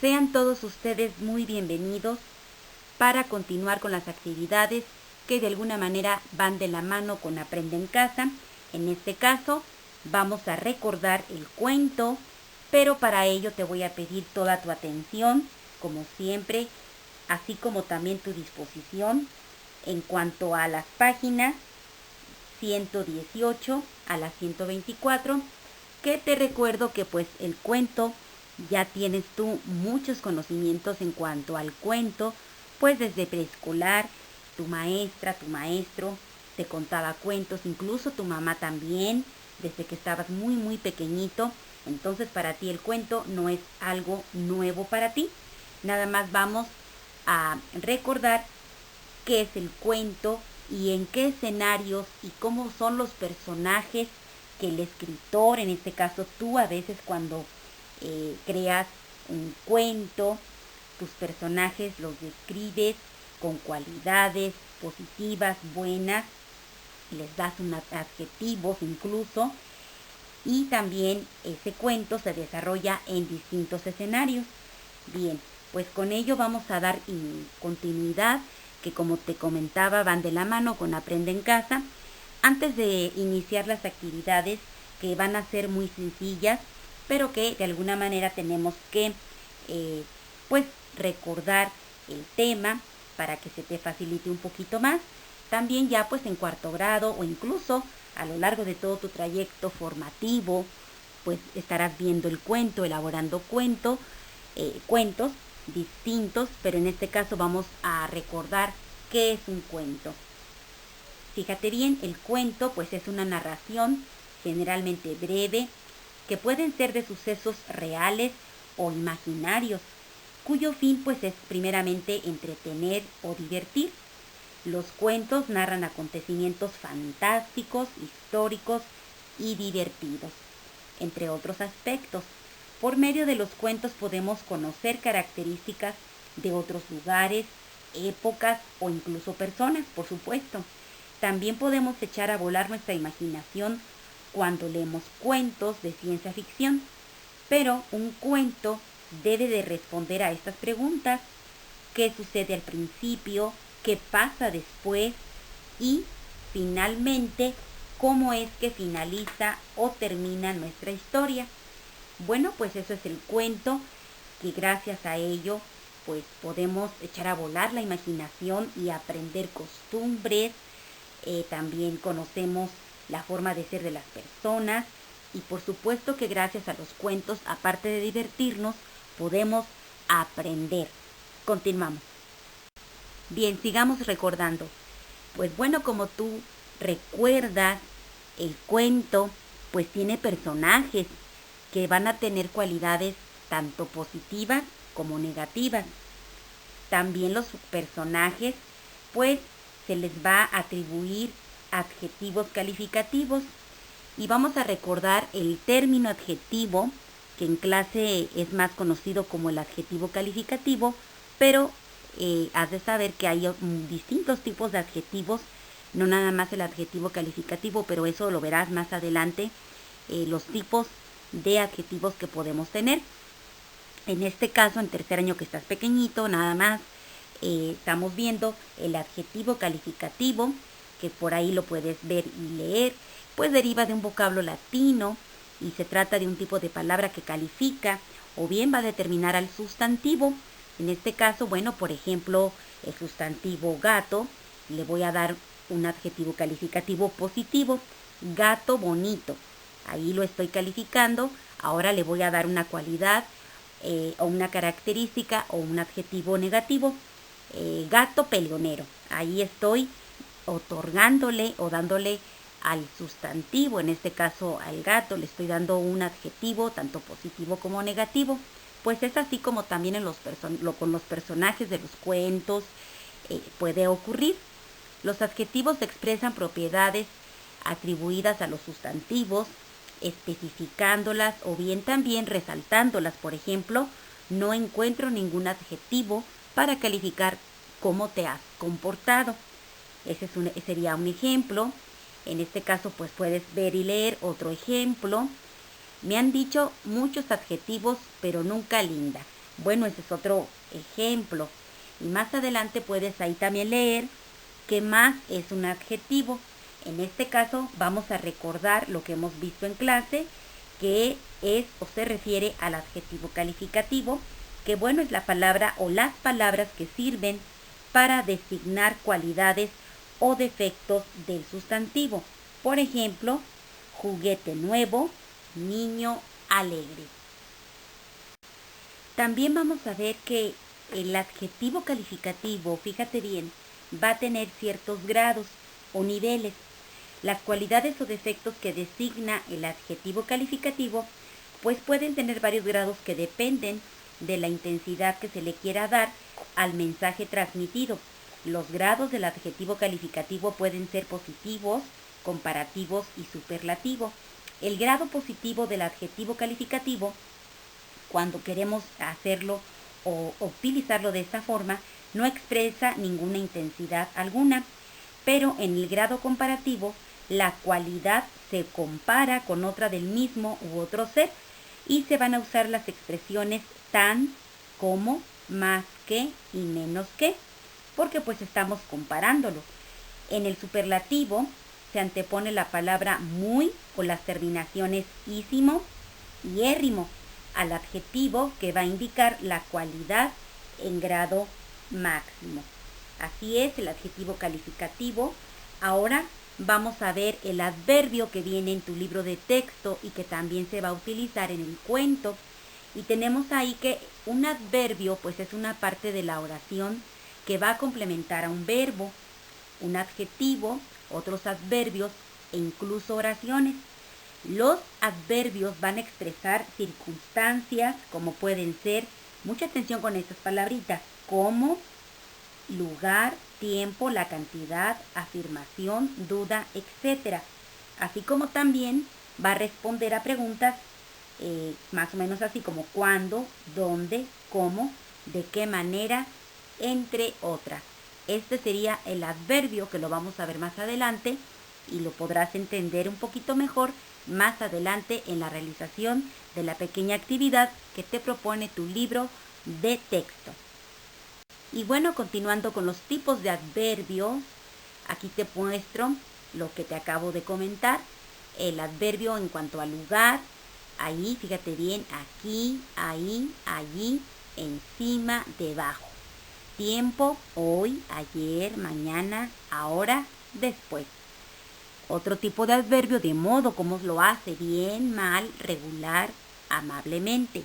Sean todos ustedes muy bienvenidos para continuar con las actividades que de alguna manera van de la mano con Aprende en Casa. En este caso, vamos a recordar el cuento, pero para ello te voy a pedir toda tu atención, como siempre, así como también tu disposición en cuanto a las páginas 118 a la 124, que te recuerdo que pues el cuento ya tienes tú muchos conocimientos en cuanto al cuento, pues desde preescolar, tu maestra, tu maestro te contaba cuentos, incluso tu mamá también, desde que estabas muy pequeñito. Entonces para ti el cuento no es algo nuevo para ti. Nada más vamos a recordar qué es el cuento y en qué escenarios y cómo son los personajes que el escritor, en este caso tú a veces cuando creas un cuento, tus personajes los describes con cualidades positivas, buenas, les das unos adjetivos incluso, y también ese cuento se desarrolla en distintos escenarios. Bien, pues con ello vamos a dar continuidad, que como te comentaba van de la mano con Aprende en Casa. Antes de iniciar las actividades, que van a ser muy sencillas, pero que de alguna manera tenemos que pues recordar el tema para que se te facilite un poquito más. También ya pues en cuarto grado o incluso a lo largo de todo tu trayecto formativo, pues estarás viendo el cuento, elaborando cuentos distintos, pero en este caso vamos a recordar qué es un cuento. Fíjate bien, el cuento pues es una narración generalmente breve, que pueden ser de sucesos reales o imaginarios, cuyo fin pues es primeramente entretener o divertir. Los cuentos narran acontecimientos fantásticos, históricos y divertidos, entre otros aspectos. Por medio de los cuentos podemos conocer características de otros lugares, épocas o incluso personas, por supuesto. También podemos echar a volar nuestra imaginación cuando leemos cuentos de ciencia ficción. Pero un cuento debe de responder a estas preguntas: ¿qué sucede al principio? ¿Qué pasa después? Y finalmente, ¿cómo es que finaliza o termina nuestra historia? Bueno, pues eso es el cuento, que gracias a ello pues podemos echar a volar la imaginación y aprender costumbres. También conocemos la forma de ser de las personas, y por supuesto que gracias a los cuentos, aparte de divertirnos, podemos aprender. Continuamos. Bien, sigamos recordando. Pues bueno, como tú recuerdas, el cuento pues tiene personajes que van a tener cualidades tanto positivas como negativas. También los personajes pues se les va a atribuir adjetivos calificativos, y vamos a recordar el término adjetivo, que en clase es más conocido como el adjetivo calificativo, pero has de saber que hay distintos tipos de adjetivos, no nada más el adjetivo calificativo, pero eso lo verás más adelante, los tipos de adjetivos que podemos tener. En este caso, en tercer año que estás pequeñito, nada más estamos viendo el adjetivo calificativo, que por ahí lo puedes ver y leer, pues deriva de un vocablo latino y se trata de un tipo de palabra que califica o bien va a determinar al sustantivo. En este caso, bueno, por ejemplo, el sustantivo gato, le voy a dar un adjetivo calificativo positivo: gato bonito. Ahí lo estoy calificando. Ahora le voy a dar una cualidad o una característica o un adjetivo negativo: gato peleonero. Ahí estoy otorgándole o dándole al sustantivo, en este caso al gato, le estoy dando un adjetivo tanto positivo como negativo. Pues es así como también con los personajes de los cuentos puede ocurrir. Los adjetivos expresan propiedades atribuidas a los sustantivos, especificándolas o bien también resaltándolas. Por ejemplo, no encuentro ningún adjetivo para calificar cómo te has comportado. Ese sería un ejemplo. En este caso, pues puedes ver y leer otro ejemplo: me han dicho muchos adjetivos, pero nunca linda. Bueno, ese es otro ejemplo. Y más adelante puedes ahí también leer que más es un adjetivo. En este caso vamos a recordar lo que hemos visto en clase, que es o se refiere al adjetivo calificativo, que bueno, es la palabra o las palabras que sirven para designar cualidades o defectos del sustantivo. Por ejemplo, juguete nuevo, niño alegre. También vamos a ver que el adjetivo calificativo, fíjate bien, va a tener ciertos grados o niveles. Las cualidades o defectos que designa el adjetivo calificativo, pues pueden tener varios grados que dependen de la intensidad que se le quiera dar al mensaje transmitido. Los grados del adjetivo calificativo pueden ser positivos, comparativos y superlativos. El grado positivo del adjetivo calificativo, cuando queremos hacerlo o utilizarlo de esta forma, no expresa ninguna intensidad alguna, pero en el grado comparativo, la cualidad se compara con otra del mismo u otro ser y se van a usar las expresiones tan, como, más que y menos que, porque pues estamos comparándolo. En el superlativo se antepone la palabra muy o las terminaciones ísimo y érrimo al adjetivo que va a indicar la cualidad en grado máximo. Así es el adjetivo calificativo. Ahora vamos a ver el adverbio que viene en tu libro de texto y que también se va a utilizar en el cuento. Y tenemos ahí que un adverbio pues es una parte de la oración que va a complementar a un verbo, un adjetivo, otros adverbios e incluso oraciones. Los adverbios van a expresar circunstancias como pueden ser, mucha atención con estas palabritas, como lugar, tiempo, la cantidad, afirmación, duda, etc. Así como también va a responder a preguntas más o menos así como cuándo, dónde, cómo, de qué manera, entre otras. Este sería el adverbio que lo vamos a ver más adelante y lo podrás entender un poquito mejor más adelante en la realización de la pequeña actividad que te propone tu libro de texto. Y bueno, continuando con los tipos de adverbios, aquí te muestro lo que te acabo de comentar. El adverbio en cuanto al lugar, ahí, fíjate bien, aquí, ahí, allí, encima, debajo. Tiempo, hoy, ayer, mañana, ahora, después. Otro tipo de adverbio de modo, cómo lo hace, bien, mal, regular, amablemente.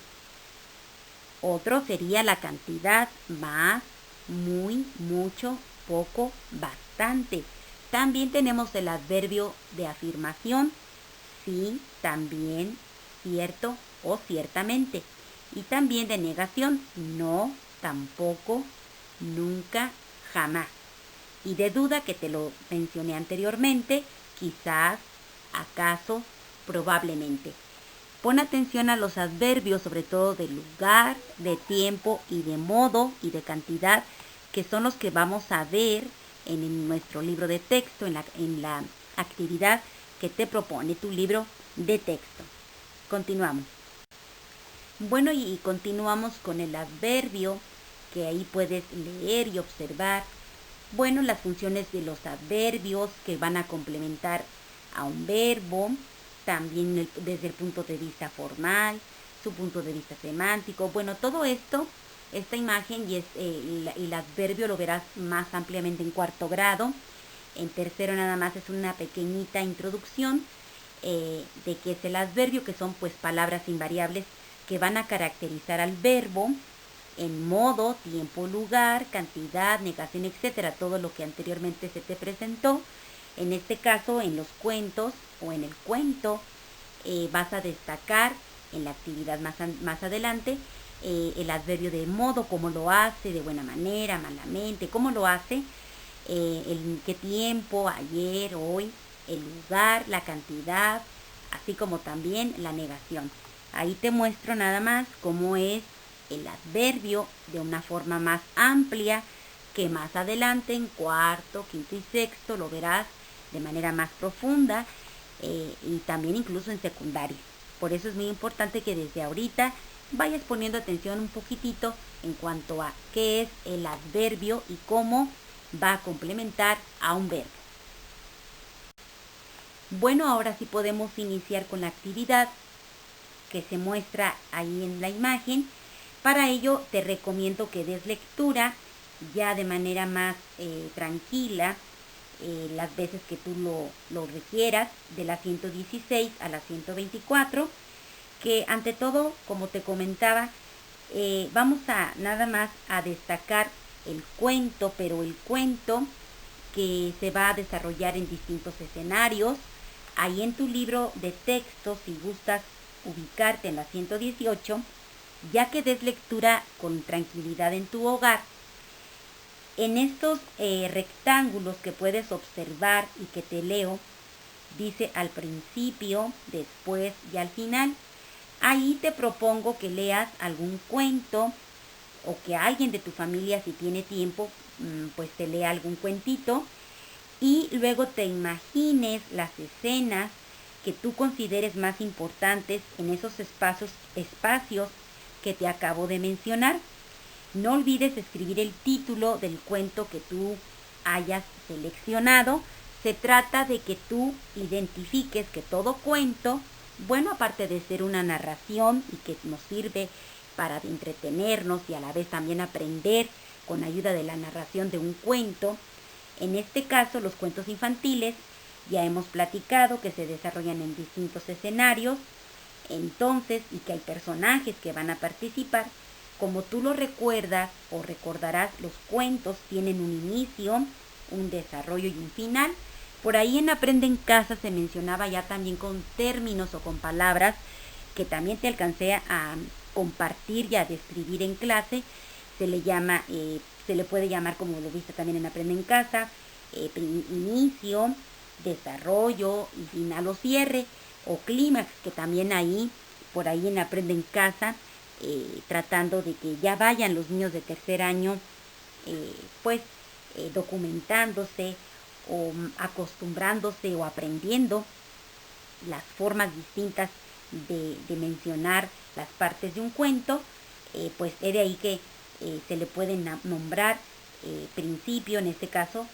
Otro sería la cantidad, más, muy, mucho, poco, bastante. También tenemos el adverbio de afirmación, sí, también, cierto o ciertamente. Y también de negación, no, tampoco, nunca, jamás. Y de duda, que te lo mencioné anteriormente, quizás, acaso, probablemente. Pon atención a los adverbios, sobre todo de lugar, de tiempo y de modo y de cantidad, que son los que vamos a ver en nuestro libro de texto, en la actividad que te propone tu libro de texto. Continuamos. Bueno, y continuamos con el adverbio, que ahí puedes leer y observar. Bueno, las funciones de los adverbios que van a complementar a un verbo, también desde el punto de vista formal, su punto de vista semántico. Bueno, todo esto, esta imagen y el adverbio lo verás más ampliamente en cuarto grado. En tercero nada más es una pequeñita introducción de qué es el adverbio, que son pues palabras invariables que van a caracterizar al verbo en modo, tiempo, lugar, cantidad, negación, etcétera, todo lo que anteriormente se te presentó. En este caso, en los cuentos o en el cuento, vas a destacar en la actividad más adelante el adverbio de modo, cómo lo hace, de buena manera, malamente, cómo lo hace, en qué tiempo, ayer, hoy, el lugar, la cantidad, así como también la negación. Ahí te muestro nada más cómo es el adverbio de una forma más amplia, que más adelante en cuarto, quinto y sexto lo verás de manera más profunda y también incluso en secundaria. Por eso es muy importante que desde ahorita vayas poniendo atención un poquitito en cuanto a qué es el adverbio y cómo va a complementar a un verbo. Bueno, ahora sí podemos iniciar con la actividad que se muestra ahí en la imagen. Para ello te recomiendo que des lectura ya de manera más tranquila, las veces que tú lo requieras, de la 116 a la 124, que ante todo, como te comentaba, vamos a nada más a destacar el cuento, pero el cuento que se va a desarrollar en distintos escenarios. Ahí en tu libro de texto, si gustas ubicarte en la 118, ya que des lectura con tranquilidad en tu hogar, en estos rectángulos que puedes observar y que te leo, dice al principio, después y al final. Ahí te propongo que leas algún cuento o que alguien de tu familia, si tiene tiempo, pues te lea algún cuentito y luego te imagines las escenas que tú consideres más importantes en esos espacios que te acabo de mencionar. No olvides escribir el título del cuento que tú hayas seleccionado. Se trata de que tú identifiques que todo cuento, bueno, aparte de ser una narración y que nos sirve para entretenernos y a la vez también aprender con ayuda de la narración de un cuento, en este caso los cuentos infantiles ya hemos platicado que se desarrollan en distintos escenarios, entonces, y que hay personajes que van a participar. Como tú lo recuerdas o recordarás, los cuentos tienen un inicio, un desarrollo y un final. Por ahí en Aprende en Casa se mencionaba ya también con términos o con palabras que también te alcancé a compartir y a describir en clase. Se le puede llamar, como lo viste también en Aprende en Casa, inicio, desarrollo y final o cierre, o clímax, que también ahí, por ahí en Aprende en Casa, tratando de que ya vayan los niños de tercer año documentándose o acostumbrándose o aprendiendo las formas distintas de mencionar las partes de un cuento. Pues es de ahí que se le pueden nombrar principio, en este caso,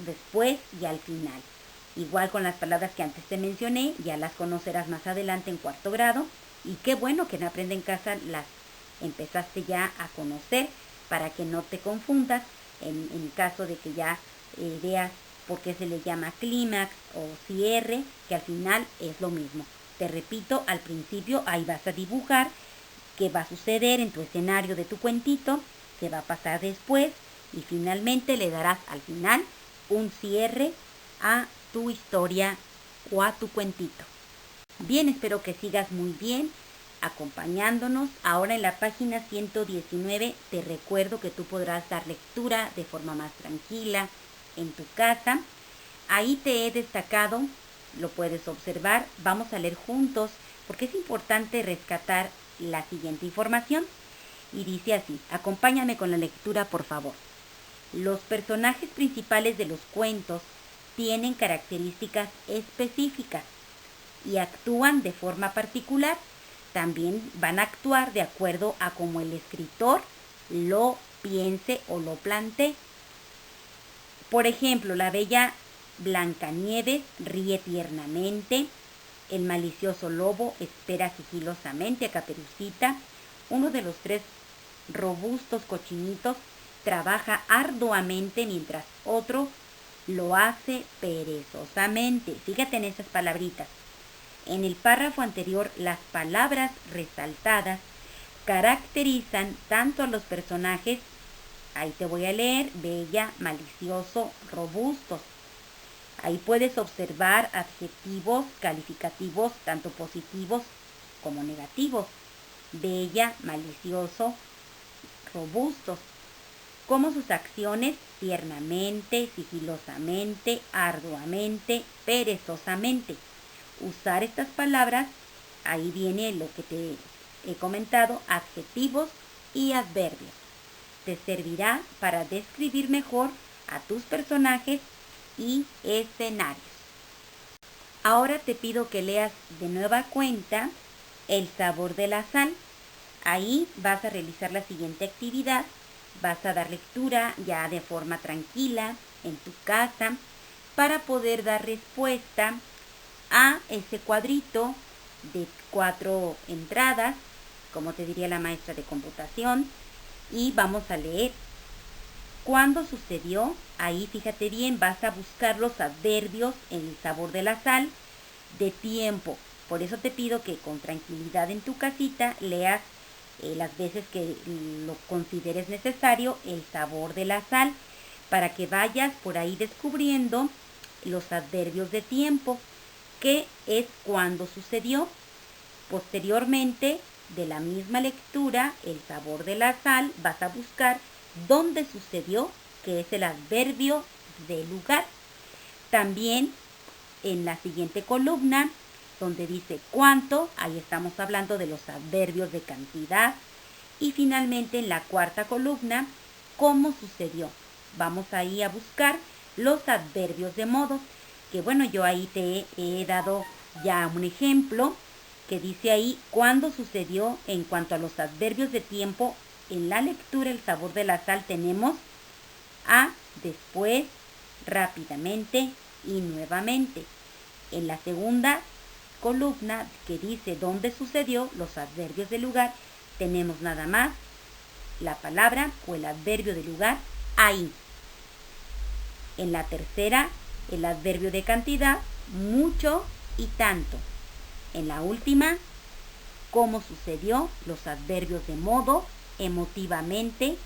después y al final. Igual con las palabras que antes te mencioné, ya las conocerás más adelante en cuarto grado. Y qué bueno que en Aprende en Casa las empezaste ya a conocer para que no te confundas en caso de que ya veas por qué se le llama clímax o cierre, que al final es lo mismo. Te repito, al principio ahí vas a dibujar qué va a suceder en tu escenario de tu cuentito, qué va a pasar después y finalmente le darás al final un cierre a tu historia o a tu cuentito. Bien, espero que sigas muy bien acompañándonos. Ahora en la página 119 te recuerdo que tú podrás dar lectura de forma más tranquila en tu casa. Ahí te he destacado, lo puedes observar. Vamos a leer juntos porque es importante rescatar la siguiente información. Y dice así, acompáñame con la lectura por favor. Los personajes principales de los cuentos tienen características específicas y actúan de forma particular. También van a actuar de acuerdo a cómo el escritor lo piense o lo plantee. Por ejemplo, la bella Blancanieves ríe tiernamente, el malicioso lobo espera sigilosamente a Caperucita, uno de los tres robustos cochinitos trabaja arduamente mientras otro lo hace perezosamente. Fíjate en esas palabritas. En el párrafo anterior, las palabras resaltadas caracterizan tanto a los personajes, ahí te voy a leer, bella, malicioso, robustos. Ahí puedes observar adjetivos calificativos, tanto positivos como negativos. Bella, malicioso, robustos. Como sus acciones, tiernamente, sigilosamente, arduamente, perezosamente. Usar estas palabras, ahí viene lo que te he comentado, adjetivos y adverbios. Te servirá para describir mejor a tus personajes y escenarios. Ahora te pido que leas de nueva cuenta El sabor de la sal. Ahí vas a realizar la siguiente actividad. Vas a dar lectura ya de forma tranquila en tu casa para poder dar respuesta a ese cuadrito de 4 entradas, como te diría la maestra de computación, y vamos a leer. ¿Cuándo sucedió? Ahí fíjate bien, vas a buscar los adverbios en el sabor de la sal de tiempo. Por eso te pido que con tranquilidad en tu casita leas las veces que lo consideres necesario el sabor de la sal, para que vayas por ahí descubriendo los adverbios de tiempo, que es cuando sucedió. Posteriormente, de la misma lectura, el sabor de la sal, vas a buscar dónde sucedió, que es el adverbio de lugar. También en la siguiente columna, donde dice cuánto, ahí estamos hablando de los adverbios de cantidad. Y finalmente en la cuarta columna, cómo sucedió. Vamos ahí a buscar los adverbios de modo, que bueno, yo ahí te he dado ya un ejemplo que dice ahí cuándo sucedió. En cuanto a los adverbios de tiempo, en la lectura el sabor de la sal tenemos a, después, rápidamente y nuevamente. En la segunda columna que dice dónde sucedió, los adverbios de lugar, tenemos nada más la palabra o el adverbio de lugar ahí. En la tercera, el adverbio de cantidad, mucho y tanto. En la última, cómo sucedió, los adverbios de modo, emotivamente,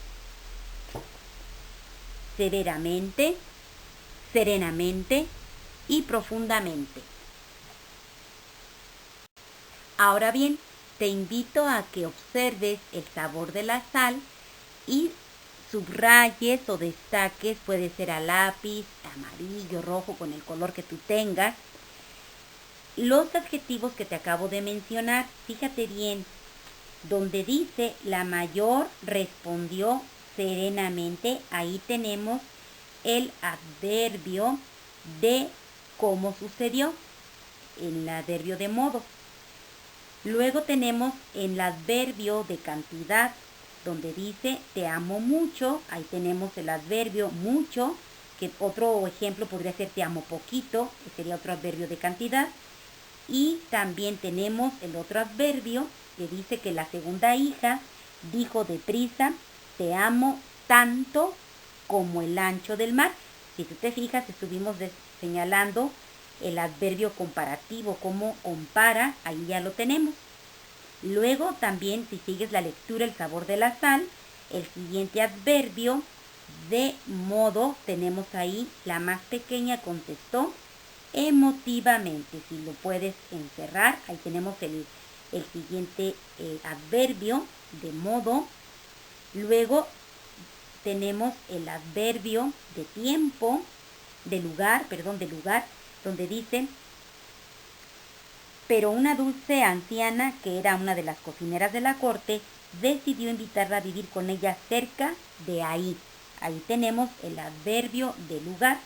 severamente, serenamente y profundamente. Ahora bien, te invito a que observes el sabor de la sal y subrayes o destaques, puede ser a lápiz, amarillo, rojo, con el color que tú tengas, los adjetivos que te acabo de mencionar. Fíjate bien, donde dice la mayor respondió serenamente, ahí tenemos el adverbio de cómo sucedió, el adverbio de modo. Luego tenemos el adverbio de cantidad, donde dice te amo mucho, ahí tenemos el adverbio mucho, que otro ejemplo podría ser te amo poquito, que sería otro adverbio de cantidad. Y también tenemos el otro adverbio que dice que la segunda hija dijo deprisa, te amo tanto como el ancho del mar. Si tú te fijas, estuvimos señalando el adverbio comparativo, cómo compara, ahí ya lo tenemos. Luego también, si sigues la lectura, el sabor de la sal, el siguiente adverbio de modo, tenemos ahí la más pequeña contestó emotivamente. Si lo puedes encerrar, ahí tenemos el siguiente adverbio de modo. Luego tenemos el adverbio de tiempo, de lugar, donde dice, pero una dulce anciana, que era una de las cocineras de la corte, decidió invitarla a vivir con ella cerca de ahí. Ahí tenemos el adverbio de lugar.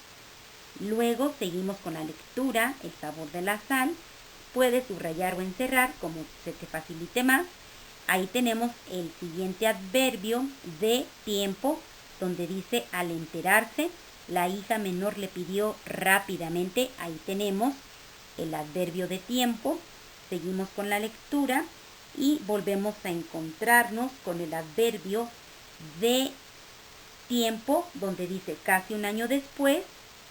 Luego seguimos con la lectura, el sabor de la sal. Puedes subrayar o encerrar como se te facilite más. Ahí tenemos el siguiente adverbio de tiempo, donde dice al enterarse, la hija menor le pidió rápidamente. Ahí tenemos el adverbio de tiempo. Seguimos con la lectura y volvemos a encontrarnos con el adverbio de tiempo, donde dice casi un año después,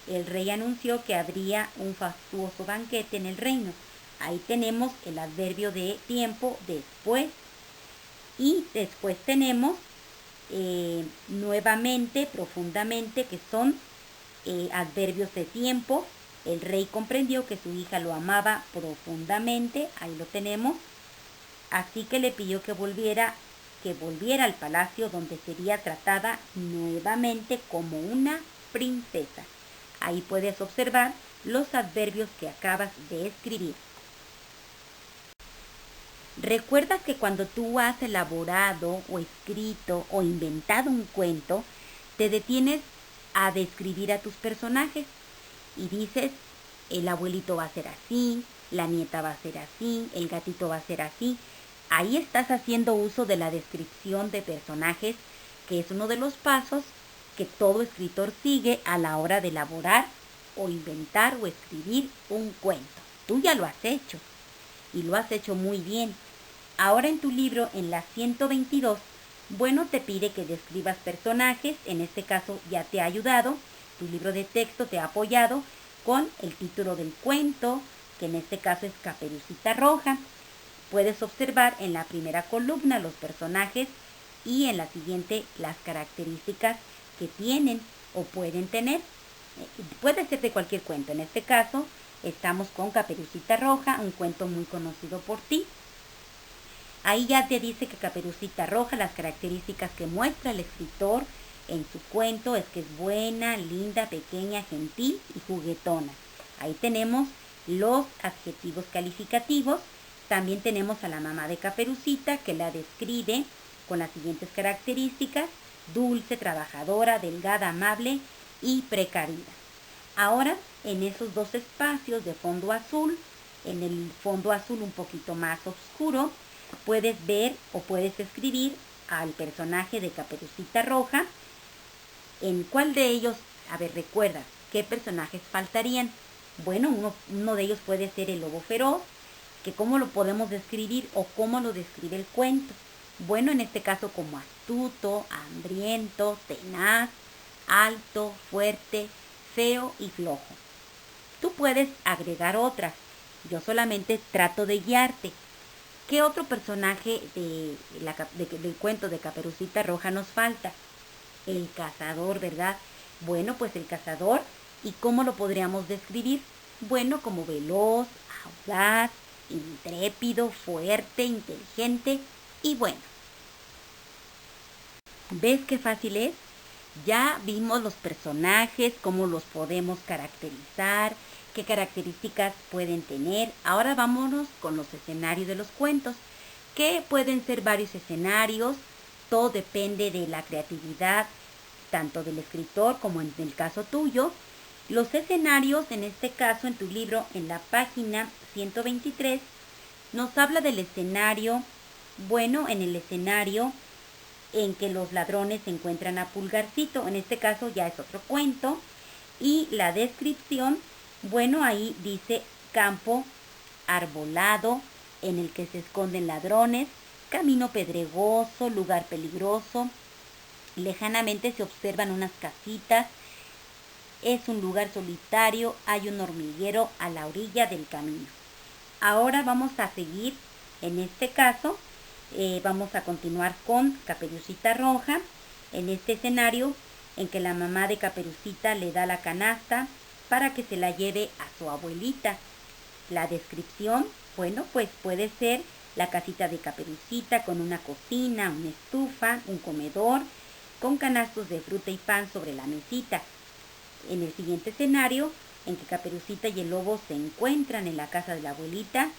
el rey anunció que habría un fastuoso banquete en el reino. Ahí tenemos el adverbio de tiempo, después. Y después tenemos nuevamente, profundamente, que son adverbios de tiempo. El rey comprendió que su hija lo amaba profundamente, ahí lo tenemos. Así que le pidió que volviera al palacio, donde sería tratada nuevamente como una princesa. Ahí puedes observar los adverbios que acabas de escribir. Recuerda que cuando tú has elaborado o escrito o inventado un cuento, te detienes a describir a tus personajes y dices, el abuelito va a ser así, la nieta va a ser así, el gatito va a ser así. Ahí estás haciendo uso de la descripción de personajes, que es uno de los pasos que todo escritor sigue a la hora de elaborar o inventar o escribir un cuento. Tú ya lo has hecho y lo has hecho muy bien. Ahora en tu libro, en la 122, bueno, te pide que describas personajes. En este caso ya te ha ayudado. Tu libro de texto te ha apoyado con el título del cuento, que en este caso es Caperucita Roja. Puedes observar en la primera columna los personajes y en la siguiente las características que tienen o pueden tener. Puede ser de cualquier cuento. En este caso estamos con Caperucita Roja, un cuento muy conocido por ti. Ahí ya te dice que Caperucita Roja, las características que muestra el escritor en su cuento es que es buena, linda, pequeña, gentil y juguetona. Ahí tenemos los adjetivos calificativos. También tenemos a la mamá de Caperucita, que la describe con las siguientes características: dulce, trabajadora, delgada, amable y precavida. Ahora, en esos dos espacios de fondo azul, en el fondo azul un poquito más oscuro, puedes ver o puedes escribir al personaje de Caperucita Roja. ¿En cuál de ellos? A ver, recuerda, ¿qué personajes faltarían? Bueno, uno de ellos puede ser el lobo feroz, que cómo lo podemos describir o cómo lo describe el cuento. Bueno, en este caso como astuto, hambriento, tenaz, alto, fuerte, feo y flojo. Tú puedes agregar otras. Yo solamente trato de guiarte. ¿Qué otro personaje del cuento de Caperucita Roja nos falta? El cazador, ¿verdad? Bueno, pues el cazador, ¿y cómo lo podríamos describir? Bueno, como veloz, audaz, intrépido, fuerte, inteligente y bueno. ¿Ves qué fácil es? Ya vimos los personajes, cómo los podemos caracterizar, qué características pueden tener. Ahora vámonos con los escenarios de los cuentos, que pueden ser varios escenarios. Todo depende de la creatividad, tanto del escritor como en el caso tuyo. Los escenarios, en este caso en tu libro, en la página 123, nos habla del escenario. Bueno, en el escenario en que los ladrones se encuentran a Pulgarcito, en este caso ya es otro cuento. Y la descripción, bueno, ahí dice campo arbolado en el que se esconden ladrones, camino pedregoso, lugar peligroso, lejanamente se observan unas casitas, es un lugar solitario, hay un hormiguero a la orilla del camino. Ahora vamos a seguir, en este caso, vamos a continuar con Caperucita Roja, en este escenario en que la mamá de Caperucita le da la canasta para que se la lleve a su abuelita. La descripción, bueno, pues puede ser la casita de Caperucita con una cocina, una estufa, un comedor, con canastos de fruta y pan sobre la mesita. En el siguiente escenario, en que Caperucita y el lobo se encuentran en la casa de la abuelita,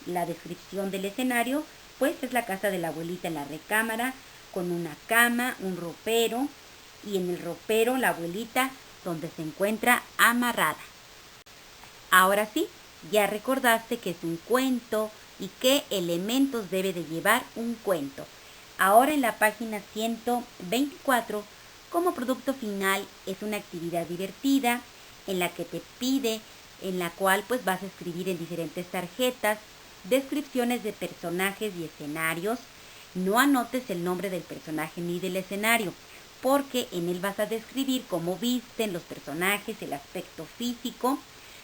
la descripción del escenario, pues es la casa de la abuelita en la recámara, con una cama, un ropero, y en el ropero la abuelita donde se encuentra amarrada. Ahora sí, ya recordaste que es un cuento y qué elementos debe de llevar un cuento. Ahora en la página 124, como producto final es una actividad divertida en la que te pide, en la cual pues vas a escribir en diferentes tarjetas descripciones de personajes y escenarios. No anotes el nombre del personaje ni del escenario, porque en él vas a describir cómo visten los personajes, el aspecto físico,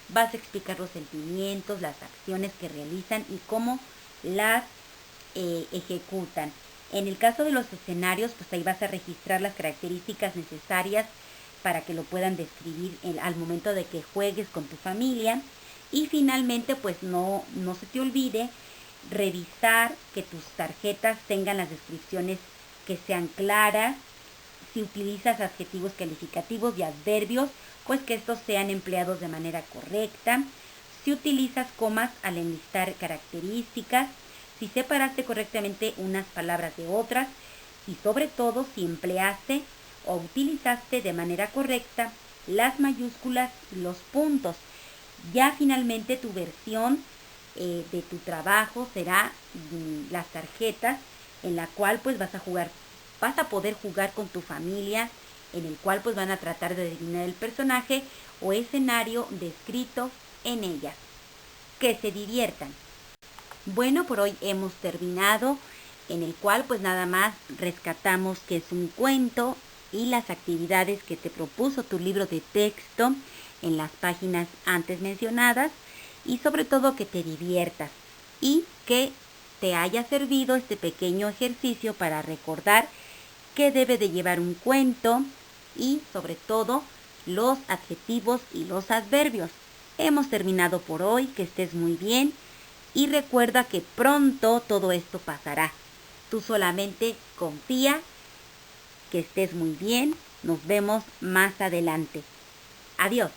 vas a explicar los sentimientos, las acciones que realizan y cómo las ejecutan. En el caso de los escenarios, pues ahí vas a registrar las características necesarias para que lo puedan describir al momento de que juegues con tu familia. Y finalmente, pues no se te olvide revisar que tus tarjetas tengan las descripciones que sean claras. Si utilizas adjetivos calificativos y adverbios, pues que estos sean empleados de manera correcta. Si utilizas comas al enlistar características, si separaste correctamente unas palabras de otras y sobre todo si empleaste o utilizaste de manera correcta las mayúsculas y los puntos. Ya finalmente tu versión de tu trabajo será las tarjetas en la cual pues vas a poder jugar con tu familia, en el cual pues van a tratar de adivinar el personaje o escenario descrito en ellas. Que se diviertan. Bueno, por hoy hemos terminado, en el cual pues nada más rescatamos que es un cuento y las actividades que te propuso tu libro de texto en las páginas antes mencionadas, y sobre todo que te diviertas y que te haya servido este pequeño ejercicio para recordar qué debe de llevar un cuento y sobre todo los adjetivos y los adverbios. Hemos terminado por hoy, que estés muy bien y recuerda que pronto todo esto pasará. Tú solamente confía, que estés muy bien. Nos vemos más adelante. Adiós.